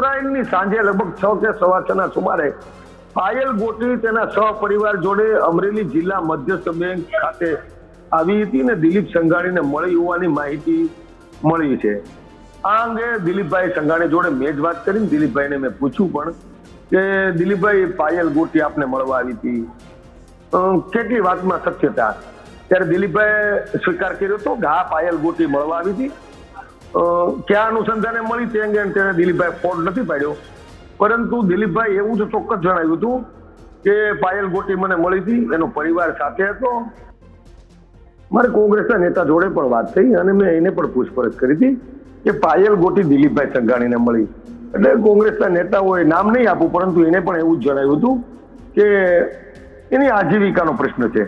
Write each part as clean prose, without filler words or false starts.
ઉત્તરાયણની સાંજે લગભગ 6 કે 6:15 સુમારે પાયલ ગોટી તેના સહપરિવાર જોડે અમરેલી જિલ્લા મધ્યસ્થ બેંક ખાતે આવી હતી ને દિલીપ સંઘાણીને મળી હોવાની માહિતી મળી છે. આ અંગે દિલીપભાઈ સંઘાણી જોડે મેં જ વાત કરીને દિલીપભાઈને મેં પૂછ્યું પણ કે દિલીપભાઈ પાયલ ગોટી આપને મળવા આવી હતી, કેટલી વાતમાં સત્યતા? ત્યારે દિલીપભાઈ સ્વીકાર કર્યો હતો કે હા પાયલ ગોટી મળવા આવી હતી. ક્યાં અનુસંધાને મળી તે અંગે તેને દિલીપભાઈ ફોડ નથી પાડ્યો, પરંતુ દિલીપભાઈ એવું જ ચોક્કસ જણાવ્યું હતું કે પાયલ ગોટી મને મળી હતી, એનો પરિવાર સાથે હતો. મારે કોંગ્રેસના નેતા જોડે પણ વાત થઈ અને મેં એને પણ પૂછપરછ કરી હતી કે પાયલ ગોટી દિલીપભાઈ સંઘાણીને મળી. એટલે કોંગ્રેસના નેતાઓએ નામ નહીં આપવું, પરંતુ એને પણ એવું જ જણાવ્યું હતું કે એની આજીવિકાનો પ્રશ્ન છે,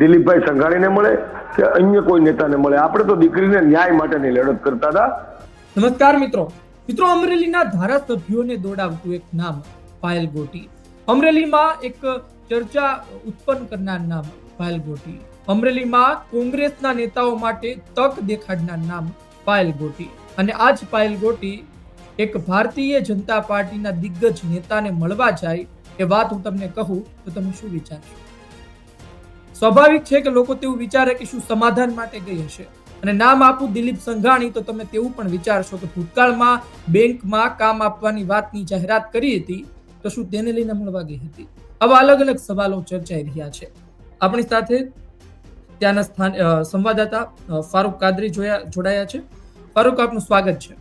દિલીપભાઈ સંઘાણીને મળે કે અન્ય કોઈ નેતાને મળે, આપણે તો દીકરીને ન્યાય માટેની લડત કરતા હતા. નમસ્કાર મિત્રો, અમરેલીના ધારાસભ્યોને દોડાવતું એક નામ પાયલ ગોટી. અમરેલીમાં એક ચર્ચા ઉત્પન્ન કરનાર નામ પાયલ ગોટી. અમરેલીમાં કોંગ્રેસના નેતાઓ માટે તક દેખાડનાર નામ પાયલ ગોટી. અને આ જ પાયલ ગોટી એક ભારતીય જનતા પાર્ટીના દિગ્ગજ નેતાને મળવા જાય એ વાત હું તમને કહું તો તમે શું વિચારશો? સ્વાભાવિક છે કે લોકો તેવું વિચારે કે શું સમાધાન માટે ગઈ હશે. અને નામ આપું દિલીપ સંઘાણી તો તમે તેવું પણ વિચારશો કે ભૂતકાળમાં બેંકમાં કામ આપવાની વાતની જાહેરાત કરી હતી તો શું તેને લઈને મળવા ગઈ હતી? આવા અલગ અલગ સવાલો ચર્ચાઈ રહ્યા છે. આપણી સાથે ત્યાંના સંવાદદાતા ફારૂક કાદરી જોડાયા છે. ફારૂક, આપનું સ્વાગત છે.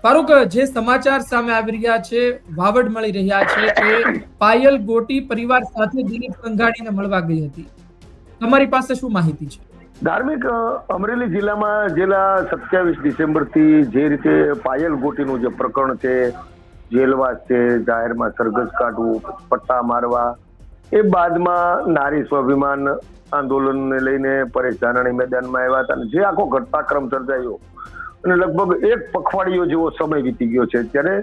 ફારૂક, જે સમાચાર સામે આવી રહ્યા છે, વાવડ મળી રહ્યા છે કે પાયલ ગોટી પરિવાર સાથે દિલીપ સંઘાણીને મળવા ગઈ હતી, તમારી પાસે શું માહિતી છે? ધાર્મિક અમરેલી જિલ્લામાં છેલ્લા 27 ડિસેમ્બરથી જે રીતે પાયલ ગોટીનું જે પ્રકરણ છે, જેલવાસ છે, જાહેરમાં સરઘસ કાઢવું, પટ્ટા મારવા, એ બાદમાં નારી સ્વાભિમાન આંદોલનને લઈને પરેશ ધાનાણી મેદાનમાં આવ્યા હતા. જે આખો ઘટનાક્રમ સર્જાયો અને લગભગ એક પખવાડિયો જેવો સમય વીતી ગયો છે, ત્યારે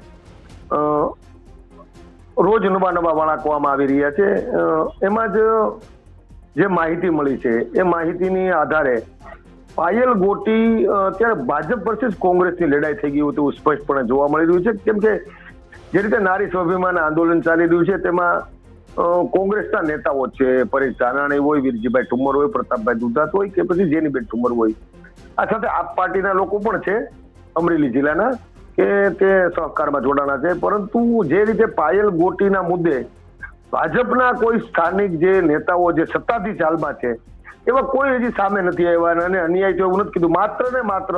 રોજ નવા વળાંકવામાં આવી રહ્યા છે. એમાં જ જે માહિતી મળી છે એ માહિતીની આધારે પાયલ ગોટી અત્યારે ભાજપ વર્સિસ કોંગ્રેસની લડાઈ થઈ ગઈ તેવું સ્પષ્ટપણે જોવા મળી રહ્યું છે. કેમ કે જે રીતે નારી સ્વાભિમાન આંદોલન ચાલી રહ્યું છે તેમાં કોંગ્રેસના નેતાઓ છે, પરેશ ધાનાણી હોય, વીરજીભાઈ ઠુમ્મર હોય, પ્રતાપભાઈ દુધાત હોય કે પછી જેનીબેન ઠુમ્મર હોય, આ સાથે આપ પાર્ટીના લોકો પણ છે અમરેલી જિલ્લાના કે તે સહકારમાં જોડાણા છે. પરંતુ જે રીતે પાયલ ગોટીના મુદ્દે ભાજપના કોઈ સ્થાનિક જે નેતાઓ જે સત્તાથી ચાલમાં છે એવા કોઈ હજી સામે નથી આવ્યા અને અન્યાય તો એવું નથી કીધું. માત્ર ને માત્ર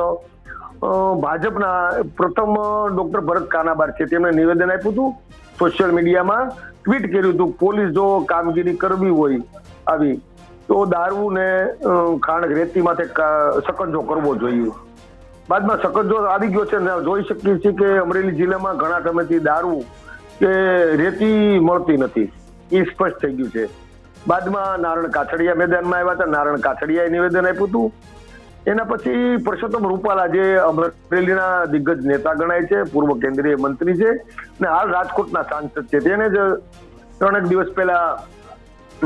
ભાજપના પ્રથમ ડોક્ટર ભરત કાનાબાર છે, તેમણે નિવેદન આપ્યું હતું, સોશિયલ મીડિયામાં ટ્વીટ કર્યું હતું, પોલીસ જો કામગીરી કરવી હોય આવી તો દારૂ ને ખાંડ રેતી માથે સકંજો કરવો જોઈએ. બાદમાં સકંજો આવી ગયો છે. જોઈ શકીએ છીએ કે અમરેલી જિલ્લામાં ઘણા સમયથી દારૂ કે રેતી મળતી નથી, એ સ્પષ્ટ થઈ ગયું છે. બાદમાં નારણ કાછડિયા મેદાનમાં આવ્યા હતા, નારણ કાછડિયાએ નિવેદન આપ્યું હતું. એના પછી પરસોત્તમ રૂપાલા જે અમરેલીના દિગ્ગજ નેતા ગણાય છે, પૂર્વ કેન્દ્રીય મંત્રી છે અને હાલ રાજકોટના સાંસદ છે, તેને જ 3 દિવસ પહેલા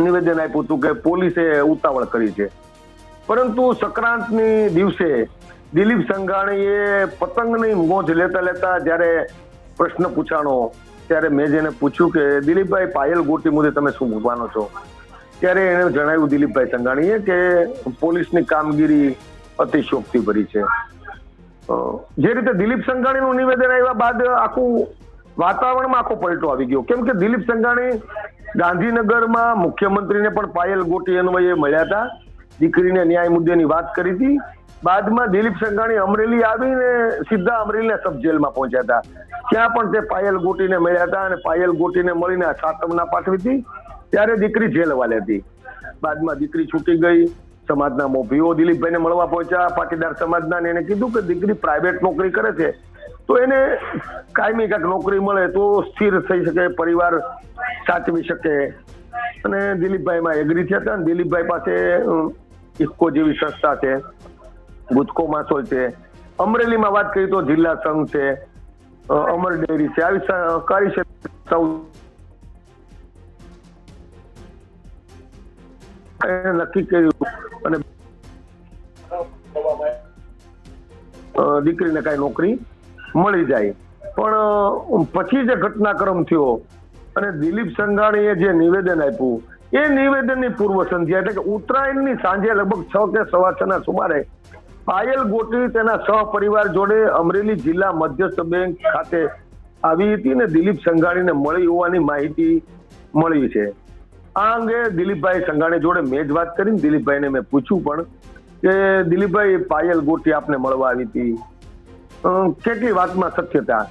નિવેદન આપ્યું હતું કે પોલીસે ઉતાવળ કરી છે. પરંતુ સંક્રાંતની દિવસે દિલીપ સંઘાણીએ પતંગની મોજ લેતા જયારે પ્રશ્ન પૂછાણો ત્યારે મેં જેને પૂછ્યું કે દિલીપભાઈ પાયલ ગોટી મુદ્દે તમે શું મૂકવાનો છો, ત્યારે એને જણાવ્યું દિલીપભાઈ સંઘાણીએ કે પોલીસની કામગીરી અતિશયોક્તિ ભરી છે. જે રીતે દિલીપ સંઘાણીનું નિવેદન આવ્યા બાદ આખું વાતાવરણમાં આખો પલટો આવી ગયો. કેમ કે દિલીપ સંઘાણી ગાંધીનગરમાં મુખ્યમંત્રીને પણ પાયલ ગોટી અન્વયે મળ્યા હતા, દીકરીને ન્યાય મુદ્દેની વાત કરી હતી. બાદમાં દિલીપ સંઘાણી અમરેલી આવીને સીધા અમરેલીના સબ જેલમાં પહોંચ્યા હતા. ત્યાં પણ તે પાયલ ગોટીને મળ્યા હતા અને પાયલ ગોટીને મળીને સાતમના પાઠવી હતી. ત્યારે દીકરી જેલ હવાલે હતી. બાદમાં દીકરી છૂટી ગઈ. સમાજના મોભીઓ દિલીપભાઈને મળવા પહોંચ્યા, પાટીદાર સમાજના, એને કીધું કે દીકરી પ્રાઇવેટ નોકરી કરે છે તો એને કાયમી કાંઈક નોકરી મળે તો સ્થિર થઈ શકે, પરિવાર સાચવી શકે. અને દિલીપભાઈમાં એગ્રી થયા હતા. દિલીપભાઈ પાસે ઇફકો જેવી સંસ્થા છે, ગુજકો માસોલ છે, અમરેલીમાં વાત કરીએ તો જિલ્લા સંઘ છે, અમર ડેરી છે, આવી સહકારી ક્ષેત્ર નક્કી કર્યું અને દીકરીને કઈ નોકરી મળી જાય. પણ પછી જે ઘટનાક્રમ થયો અને દિલીપ સંઘાણીએ જે નિવેદન આપ્યું, એ નિવેદનની પૂર્વ સંધ્યા એટલે કે ઉત્તરાયણની સાંજે લગભગ 6 કે 6:15 ના સુમારે પાયલ ગોટી તેના સહપરિવાર જોડે અમરેલી જિલ્લા મધ્યસ્થ બેંક ખાતે આવી હતી ને દિલીપ સંઘાણીને મળી હોવાની માહિતી મળી છે. આ અંગે દિલીપભાઈ સંઘાણી જોડે મેં જ વાત કરીને દિલીપભાઈને મેં પૂછ્યું પણ કે દિલીપભાઈ, પાયલ ગોટી આપને મળવા આવી હતી, કેટલી વાતમાં સત્યતા?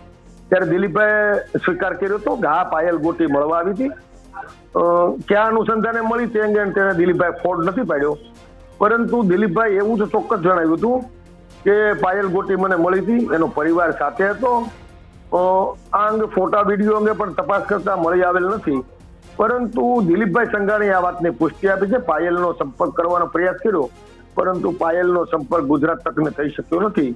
ત્યારે દિલીપભાઈ સ્વીકાર કર્યો હતો કે હા, પાયલ ગોટી મળવા આવી હતી. ક્યાં અનુસંધાને મળી તે અંગે તેને દિલીપભાઈ ફોડ નથી પાડ્યો, પરંતુ દિલીપભાઈ એવું તો ચોક્કસ જણાવ્યું હતું કે પાયલ ગોટી મને મળી હતી, એનો પરિવાર સાથે હતો. આ અંગે ફોટા વિડીયો અંગે પણ તપાસ કરતા મળી આવેલ નથી, પરંતુ દિલીપભાઈ સંઘાણીએ આ વાતની પુષ્ટિ આપી છે. પાયલનો સંપર્ક કરવાનો પ્રયાસ કર્યો, પરંતુ પાયલનો સંપર્ક ગુજરાત તકને થઈ શક્યો નથી.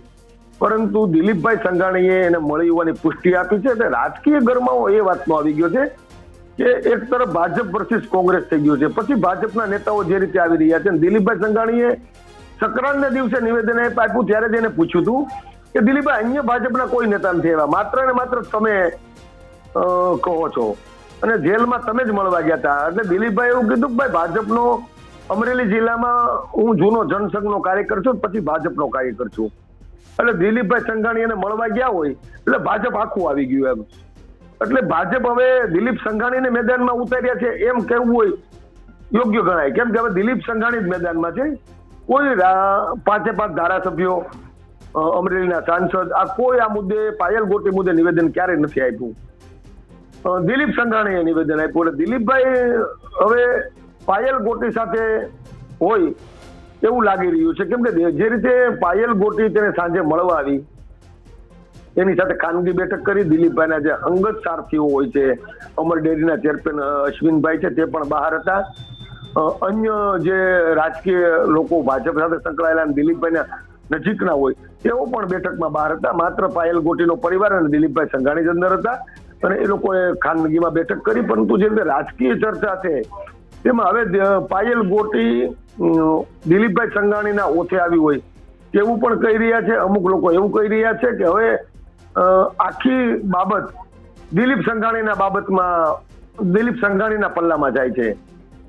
પરંતુ દિલીપભાઈ સંઘાણીએ એને મળી હોવાની પુષ્ટિ આપી છે. એટલે રાજકીય ગરમાવો એ વાતનો આવી ગયો છે કે એક તરફ ભાજપ વર્સિસ કોંગ્રેસ થઈ ગયું છે. પછી ભાજપના નેતાઓ જે રીતે આવી રહ્યા છે, દિલીપભાઈ સંઘાણીએ સંક્રાંતના દિવસે નિવેદન આપ્યું ત્યારે જ એને પૂછ્યું હતું કે દિલીપભાઈ, અન્ય ભાજપના કોઈ નેતા નથી આવ્યા, માત્ર ને માત્ર તમે કહો છો અને જેલમાં તમે જ મળવા ગયા હતા. એટલે દિલીપભાઈ એવું કીધું કે ભાઈ, ભાજપનો અમરેલી જિલ્લામાં હું જૂનો જનસંઘનો કાર્યકર છું, પછી ભાજપનો કાર્યકર છું. એટલે દિલીપભાઈ સંઘાણી એને મળવા ગયા હોય એટલે ભાજપ આખું આવી ગયું એમ. એટલે ભાજપ હવે દિલીપ સંઘાણીને મેદાનમાં ઉતાર્યા છે એમ કહેવું હોય યોગ્ય ગણાય, કેમ કે હવે દિલીપ સંઘાણી જ મેદાનમાં છે. કોઈ 5 ધારાસભ્યો, અમરેલીના સાંસદ, આ કોઈ આ મુદ્દે પાયલ ગોટી મુદ્દે નિવેદન ક્યારેય નથી આપ્યું. દિલીપ સંઘાણીએ નિવેદન આપ્યું. એટલે દિલીપભાઈ હવે પાયલ ગોટી સાથે હોય એવું લાગી રહ્યું છે, કેમ કે જે રીતે પાયલ ગોટી તેને સાંજે મળવા આવી, એની સાથે ખાનગી બેઠક કરી. દિલીપભાઈના જે અંગત સારથીઓ હોય છે, અમર ડેરીના ચેરમેન અશ્વિનભાઈ છે, તે પણ બહાર હતા. અન્ય જે રાજકીય લોકો ભાજપ સાથે સંકળાયેલા દિલીપભાઈના નજીકના હોય તેઓ પણ બેઠકમાં બહાર હતા. માત્ર પાયલ ગોટીનો પરિવાર અને દિલીપભાઈ સંઘાણી જ અંદર હતા અને એ લોકોએ ખાનગીમાં બેઠક કરી. પરંતુ જે રીતે રાજકીય ચર્ચા છે તેમાં હવે પાયલ ગોટી દિલીપભાઈ સંઘાણીના ઓથે આવી હોય તેવું પણ કહી રહ્યા છે. અમુક લોકો એવું કહી રહ્યા છે કે હવે આખી બાબત દિલીપ સંઘાણીના પલ્લામાં જાય છે,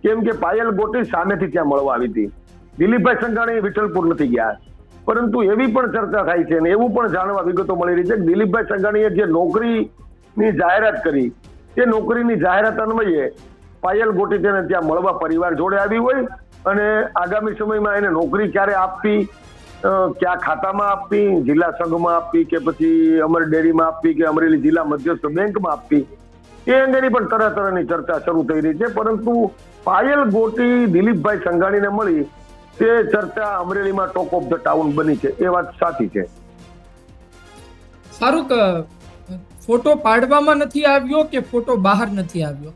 કેમ કે પાયલ ગોટી સામેથી ત્યાં મળવા આવી હતી. દિલીપભાઈ સંઘાણી વિઠ્ઠલપુર નથી ગયા, પરંતુ એવી પણ ચર્ચા થાય છે અને એવું પણ જાણવા વિગતો મળી રહી છે કે દિલીપભાઈ સંઘાણીએ જે નોકરીની જાહેરાત કરી, તે નોકરીની જાહેરાત અન્વયે પાયલ ગોટી તેને ત્યાં મળવા પરિવાર જોડે આવી હોય અને આગામી સમયમાં એને નોકરી ક્યારે આપવી, કયા ખાતામાં આપવી, જિલ્લા સંઘમાં આપવી કે પછી અમર ડેરીમાં આપવી કે અમરેલી જિલ્લા મધ્યસ્થ બેંકમાં આપવી, એ અંગેની પણ તરહની ચર્ચા શરૂ થઈ રહી છે. પરંતુ પાયલ ગોટી દિલીપભાઈ સંઘાણીને મળી તે ચર્ચા અમરેલીમાં ટોક ઓફ ધ ટાઉન બની છે, એ વાત સાચી છે. સારું, ફોટો પાડવામાં નથી આવ્યો કે ફોટો બહાર નથી આવ્યો?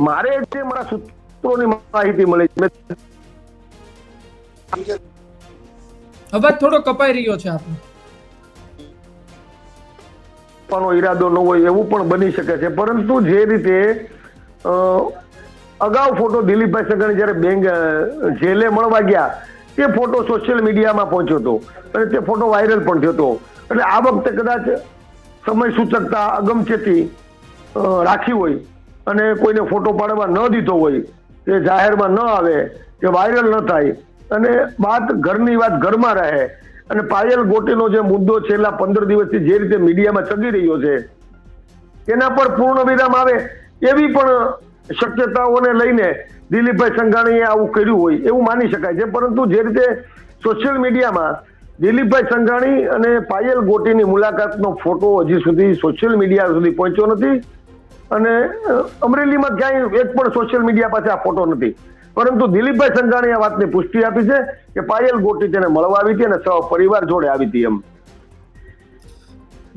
મારે જે મારા સૂત્રોની માહિતી મળી, અવાજ થોડો કપાઈ રહ્યો છે આપનો. ઈરાદો ન હોય એવું પણ બની શકે છે, પરંતુ જે રીતે અગાઉ ફોટો દિલીપભાઈ સંઘાણી જયારે બેંક જેલે મળવા ગયા તે ફોટો સોશિયલ મીડિયામાં પહોંચ્યો હતો અને તે ફોટો વાયરલ પણ થયો હતો. એટલે આ વખતે કદાચ સમય સૂચકતા અગમચેતી રાખી હોય અને કોઈને ફોટો પાડવા ન દીધો હોય, કે જાહેરમાં ન આવે, કે વાયરલ ન થાય અને ઘરની વાત ઘરમાં રહે અને પાયલ ગોટીનો જે મુદ્દો છેલ્લા 15 દિવસથી જે રીતે મીડિયામાં ચગી રહ્યો છે એના પર પૂર્ણ વિરામ આવે એવી પણ શક્યતાઓને લઈને દિલીપભાઈ સંઘાણીએ આવું કર્યું હોય એવું માની શકાય છે. પરંતુ જે રીતે સોશિયલ મીડિયામાં દિલીપભાઈ સંઘાણી અને પાયલ ગોટીની મુલાકાતનો ફોટો હજી સુધી સોશિયલ મીડિયા સુધી પહોંચ્યો નથી અને અમરેલીમાં ક્યાંય એક પણ સોશિયલ મીડિયા પાસે આ ફોટો નથી. પરંતુ દિલીપભાઈ સંઘાણીએ આ વાતની પુષ્ટિ આપી છે કે પાયલ ગોટી તેને મળવા આવી હતી અને પરિવાર જોડે આવી હતી એમ.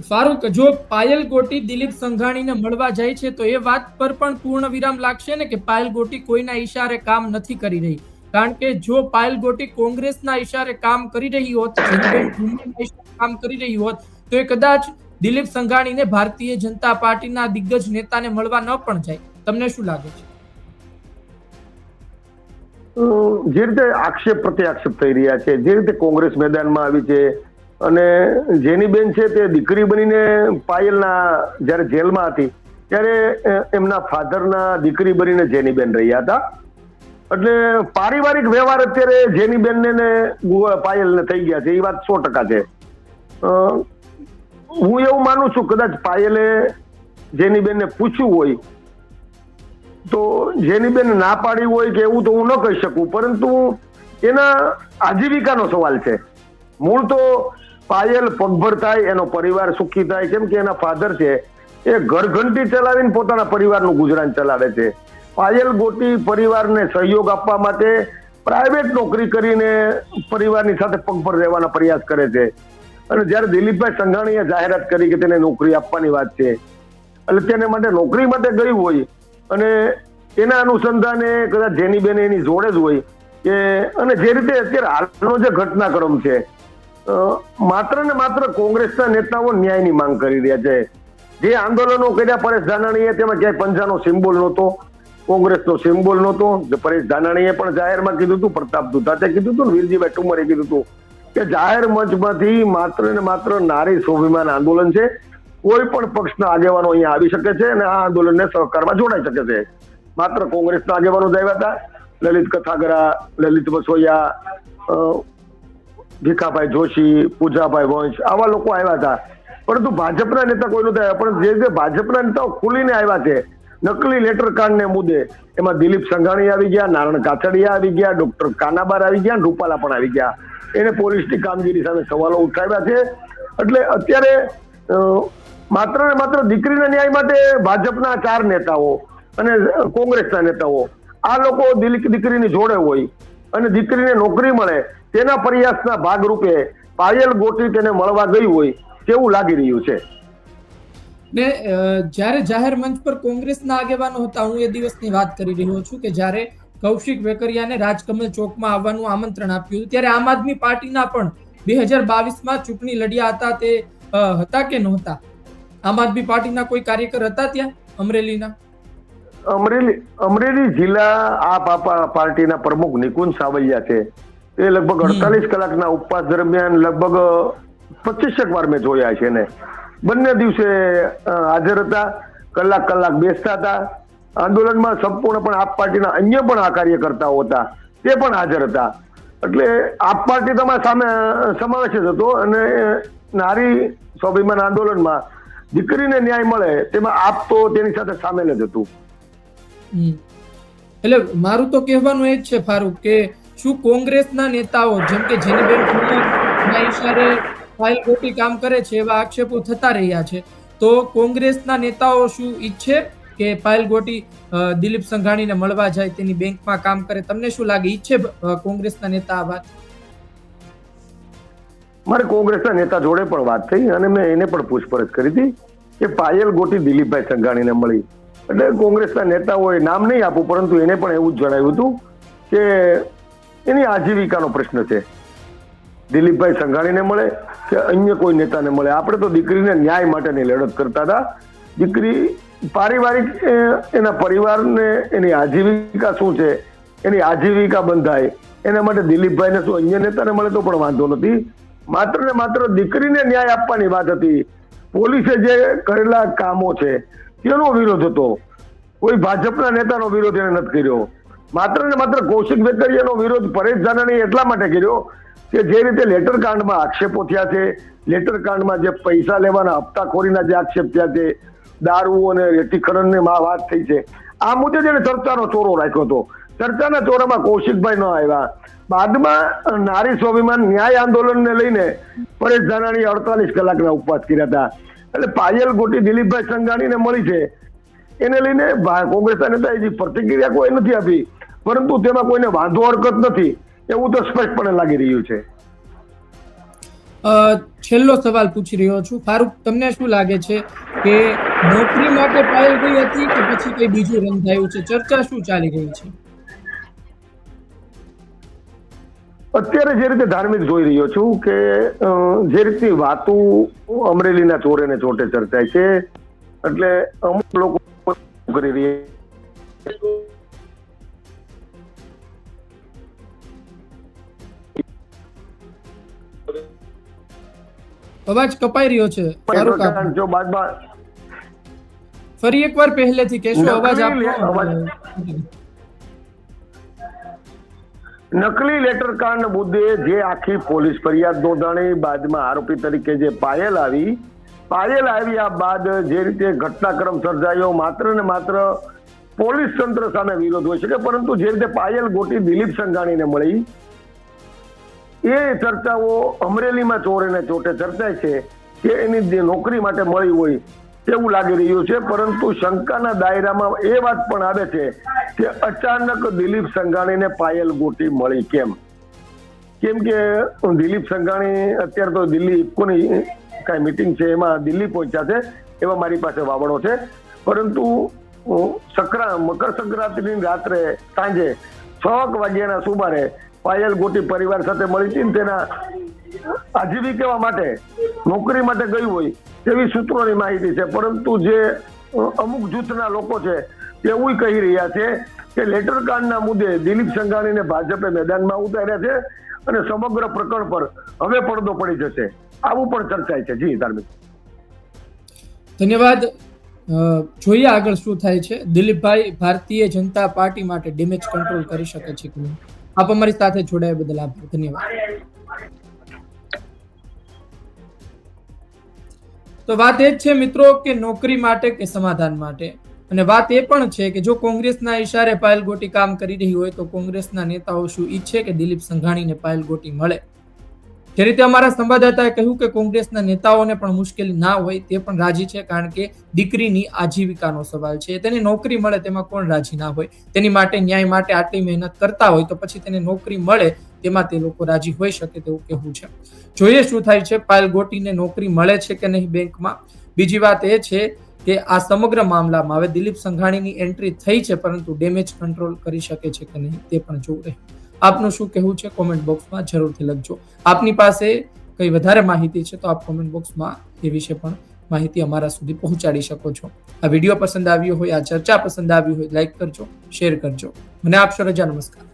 ફારૂક, જો પાયલ ગોટી દિલીપ સંઘાણીને મળવા જાય છે તો એ વાત પર પણ પૂર્ણ વિરામ લાગશે ને કે પાયલ ગોટી કોઈના ઈશારે કામ નથી કરી રહી? કારણ કે જો પાયલ ગોટી કોંગ્રેસના ઈશારે કામ કરી રહી હોત, કામ કરી રહી હોત તો એ કદાચ દિલીપ સંઘાણીને ભારતીય જનતા પાર્ટીના દિગ્ગજ નેતાને મળવા ન પણ જાય. તમને શું લાગે છે? જે રીતે આક્ષેપ પ્રત્યાક્ષેપ થઈ રહ્યા છે, જે રીતે કોંગ્રેસ મેદાનમાં આવી છે, અને જેનીબેન છે તે દીકરી બનીને પાયલના જ્યારે જેલમાં હતી ત્યારે એમના ફાધરના દીકરી બનીને જેનીબેન રહ્યા હતા. એટલે પારિવારિક વ્યવહાર અત્યારે જેનીબેનને ને પાયલને થઈ ગયા છે, એ વાત 100% છે. હું એવું માનું છું કદાચ પાયલે જેનીબેનને પૂછ્યું હોય તો જેનીબેન ના પાડી હોય કે એવું તો હું ન કહી શકું, પરંતુ એના આજીવિકાનો સવાલ છે. મૂળ તો પાયલ પગભર થાય, એનો પરિવાર સુખી થાય, કેમ કે એના ફાધર છે એ ઘરઘંટી ચલાવીને પોતાના પરિવારનું ગુજરાન ચલાવે છે. પાયલ ગોટી પરિવારને સહયોગ આપવા માટે પ્રાઇવેટ નોકરી કરીને પરિવારની સાથે પગભર રહેવાના પ્રયાસ કરે છે. અને જ્યારે દિલીપભાઈ સંઘાણીએ જાહેરાત કરી કે તેને નોકરી આપવાની વાત છે, એટલે તેને માટે નોકરી માટે ગઈ હોય અને એના અનુસંધાને કદાચ જેનીબેન એની જોડે જ હોય કે, અને જે રીતે અત્યારે હાલનો જે ઘટનાક્રમ છે, માત્ર ને માત્ર કોંગ્રેસના નેતાઓ ન્યાયની માંગ કરી રહ્યા છે. જે આંદોલનો કર્યા પરેશ ધાનાણીએ તેમાં ક્યાંય પંજાનો સિમ્બોલ નહોતો, કોંગ્રેસનો સિમ્બોલ નહોતો. પરેશ ધાનાણીએ પણ જાહેરમાં કીધું હતું, પ્રતાપ દુધાતે કીધું હતું, વીરજીભાઈ ઠુમરે કીધું હતું કે જાહેર મંચમાંથી માત્ર ને માત્ર નારી સ્વાભિમાન આંદોલન છે, કોઈ પણ પક્ષના આગેવાનો અહીંયા આવી શકે છે અને આ આંદોલનને સહકારમાં જોડાઈ શકે છે. માત્ર કોંગ્રેસના આગેવાનો જ આવ્યા હતા, લલિત કથાગરા, લલિત વસોયા, ભીખાભાઈ જોશી, પૂજાભાઈ વંશ, આવા લોકો આવ્યા હતા. પરંતુ ભાજપના નેતા કોઈ નહોતા આવ્યા. પણ જે ભાજપના નેતાઓ ખુલીને આવ્યા છે નકલી લેટર કાંડને મુદ્દે, એમાં દિલીપ સંઘાણી આવી ગયા, નારણ કાછડિયા આવી ગયા, ડોક્ટર કાનાબાર આવી ગયા, રૂપાલા પણ આવી ગયા. એને પોલીસની કામગીરી સામે સવાલો ઉઠાવ્યા છે. એટલે અત્યારે માત્ર ને માત્ર દીકરીના ન્યાય માટે ભાજપના 4 નેતાઓ અને કોંગ્રેસના નેતાઓ આ લોકો દીકરીની જોડે હોય અને દીકરીને નોકરી મળે તેના પ્રયાસના ભાગરૂપે પાયલ ગોટી તેને મળવા ગઈ હોય તેવું લાગી રહ્યું છે. ને જ્યારે જાહેર મંચ પર કોંગ્રેસના આગેવાનો હતા, હું એ દિવસની વાત કરી રહ્યો છું કે જ્યારે કૌશિક વેકરિયાને રાજકમલ ચોકમાં આવવાનું આમંત્રણ આપ્યું હતું, ત્યારે આમ આદમી પાર્ટીના પણ 2022માં ચૂંટણી લડ્યા હતા, તે હતા કે નહોતા? આમ આદમી પાર્ટીના કોઈ કાર્યકર હતા ત્યાં અમરેલીના? અમરેલી જિલ્લા આપ પાર્ટીના પ્રમુખ નિકુંજ સાવલિયા છે, તે લગભગ 48 કલાકના ઉપવાસ દરમિયાન લગભગ 25 વાર મેં જોયા છે ને બંને દિવસે હાજર હતા, કલાક બેસતા હતા આંદોલનમાં. સંપૂર્ણપણે આપ પાર્ટીના અન્ય પણ આ કાર્યકર્તાઓ હતા, તે પણ હાજર હતા. એટલે આપ પાર્ટી તમારા સામે સમાવેશ જ હતો અને નારી સ્વાભિમાન આંદોલનમાં દીકરીને ન્યાય મળે તેમાં આપ તો તેની સાથે સામેલ જ હતું. એટલે મારું તો કહેવાનું એ જ છે ફારૂક કે શું કોંગ્રેસના નેતાઓ જેમ કે જેનીબેન ઠુમરના ઈશારે પાયલ ગોટી કામ કરે છે એવા આક્ષેપો થતા રહ્યા છે, તો કોંગ્રેસના નેતાઓ શું ઈચ્છે કે પાયલ ગોટી દિલીપ સંઘાણીને મળવા જાય, તેની બેંકમાં કામ કરે? તમને શું લાગે, ઈચ્છે કોંગ્રેસના નેતા આ વાત? મારે કોંગ્રેસના નેતા જોડે પણ વાત થઈ અને મેં એને પણ પૂછપરછ કરી હતી કે પાયલ ગોટી દિલીપભાઈ સંઘાણીને મળી. એટલે કોંગ્રેસના નેતાઓએ નામ નહીં આપું, પરંતુ એને પણ એવું જ જણાવ્યું હતું કે એની આજીવિકાનો પ્રશ્ન છે, દિલીપભાઈ સંઘાણીને મળે કે અન્ય કોઈ નેતાને મળે. આપણે તો દીકરીને ન્યાય માટેની લડત કરતા હતા. દીકરી પારિવારિક એના પરિવારને એની આજીવિકા શું છે, એની આજીવિકા બંધાય એના માટે દિલીપભાઈને શું અન્ય નેતાને મળે તો પણ વાંધો નથી. માત્ર ને માત્ર દીકરીને ન્યાય આપવાની વાત હતી. પોલીસે જે કરેલા કામો છે તેનો વિરોધ હતો, કોઈ ભાજપના નેતાનો વિરોધ એને નથી કર્યો. માત્ર ને માત્ર કૌશિક વેકરિયાનો વિરોધ પરેશ ધાનાણીએ એટલા માટે કર્યો કે જે રીતે લેટર કાંડમાં આક્ષેપો થયા છે, લેટર કાંડમાં જે પૈસા લેવાના હપ્તાખોરીના જે આક્ષેપ થયા છે, દારૂ અને રેતીકરણની વાત થઈ છે, આ મુદ્દે જેને ચર્ચાનો ચોરો રાખ્યો હતો. ચર્ચાના ચોરામાં કૌશિકભાઈ ન આવ્યા. બાદમાં નારી સ્વાભિમાન ન્યાય આંદોલનને લઈને પરેશ ધાનાણીએ 48 કલાકના ઉપવાસ કર્યા હતા. એટલે પાયલ ગોટી દિલીપભાઈ સંઘાણીને મળી છે એને લઈને કોંગ્રેસના નેતાએ જે પ્રતિક્રિયા કોઈ નથી આપી, પરંતુ તેમાં કોઈને વાંધો હરકત નથી એવું તો સ્પષ્ટપણે લાગી રહ્યું છે. છેલ્લો સવાલ પૂછી રહ્યો છું ફારૂક, તમને શું લાગે છે કે નોકરી માટે પાયલ ગઈ હતી કે પછી કઈ બીજું રંધાયું છે? ચર્ચા શું ચાલી રહી છે અત્યારે? જે રીતે ધાર્મિક જોઈ રહ્યો છું કે જે રીતની વાતો અમરેલીના ચોરે ને ચોટે ચર્ચાય છે, એટલે અમુક લોકો કરી રહ્યા અવાજ કપાઈ રહ્યો છે ફારૂક આપ. જો બાદમાં ફરી એકવાર પહેલેથી કહેશો અવાજ નકલી આપનો. નકલી લેટર કાંડ મુદ્દે જે આખી પોલીસ ફરિયાદ નોંધાણી, બાદમાં આરોપી તરીકે જે પાયલ આવ્યા બાદ જે રીતે ઘટનાક્રમ સર્જાયો, માત્ર ને માત્ર પોલીસ તંત્ર સામે વિરોધ હોઈ શકે, પરંતુ જે રીતે પાયલ ગોટી દિલીપ સંઘાણીને મળી એ ચર્ચાઓ અમરેલીમાં ચોરે ને ચોટે ચર્ચાય છે કે એની નોકરી માટે મળી હોય તેવું લાગી રહ્યું છે. પરંતુ શંકાના દાયરામાં એ વાત પણ આવે છે કે અચાનક દિલીપ સંઘાણીને પાયલ ગોટી મળી કેમ કે દિલીપ સંઘાણી અત્યારે તો દિલ્હી ઇફકોની કઈ મીટિંગ છે એમાં દિલ્હી પહોંચ્યા છે, એવા મારી પાસે વાવડો છે. પરંતુ મકર સંક્રાંતિની રાત્રે સાંજે 6 વાગ્યાના સુમારે પાયલ ગોટી પરિવાર સાથે મળી હતી, તેના આજીવિકા માટે નોકરી માટે ગઈ હોય તેવી સૂત્રોની માહિતી છે. પરંતુ જે અમુક જૂથના લોકો છે તેવું કહી રહ્યા છે કે લેટર કાંડના મુદ્દે દિલીપ સંઘાણીને ભાજપે મેદાનમાં ઉતાર્યા છે અને સમગ્ર પ્રકરણ પર હવે પડદો પડી જશે, આવું પણ ચર્ચાય છે. જી ધાર્મિક, ધન્યવાદ. જોઈએ આગળ શું થાય છે. દિલીપભાઈ ભારતીય જનતા પાર્ટી માટે ડેમેજ કંટ્રોલ કરી શકે છે કે નહીં? આપ અમારી સાથે જોડાયા બદલ આભાર. ધન્યવાદ. તો વાત એ જ છે મિત્રો કે નોકરી માટે કે સમાધાન માટે, અને વાત એ પણ છે કે જો કોંગ્રેસના ઈશારે પાયલ ગોટી કામ કરી રહી હોય તો કોંગ્રેસના નેતાઓ શું ઈચ્છે કે દિલીપ સંઘાણીને પાયલ ગોટી મળે? જે રીતે અમારા સંવાદદાતાએ કહ્યું કે કોંગ્રેસના નેતાઓને પણ મુશ્કેલી ના હોય તે પણ રાજી છે, કારણ કે દીકરીની આજીવિકાનો સવાલ છે. તેની નોકરી મળે તેમાં કોણ રાજી ના હોય? તેની માટે ન્યાય માટે આટલી મહેનત કરતા હોય તો પછી તેને નોકરી મળે તેમાં તે લોકો રાજી હોઈ શકે તેવું કહેવું છે. જોઈએ શું થાય છે. પાયલ ગોટીને નોકરી મળે છે કે નહીં બેંકમાં? બીજી વાત એ છે કે આ સમગ્ર મામલામાં હવે દિલીપ સંઘાણીની એન્ટ્રી થઈ છે, પરંતુ ડેમેજ કંટ્રોલ કરી શકે છે કે નહીં તે પણ જોવું રહે. આપનું શું કહેવું છે કોમેન્ટ બોક્સમાં જરૂરથી લખજો. આપની પાસે કઈ વધારે માહિતી છે તો આપ કોમેન્ટ બોક્સમાં એ વિશે પણ માહિતી અમારા સુધી પહોંચાડી શકો છો. આ વિડીયો પસંદ આવ્યો હોય, આ ચર્ચા પસંદ આવી હોય, લાઈક કરજો, શેર કરજો. મને આપશો રજા. નમસ્કાર.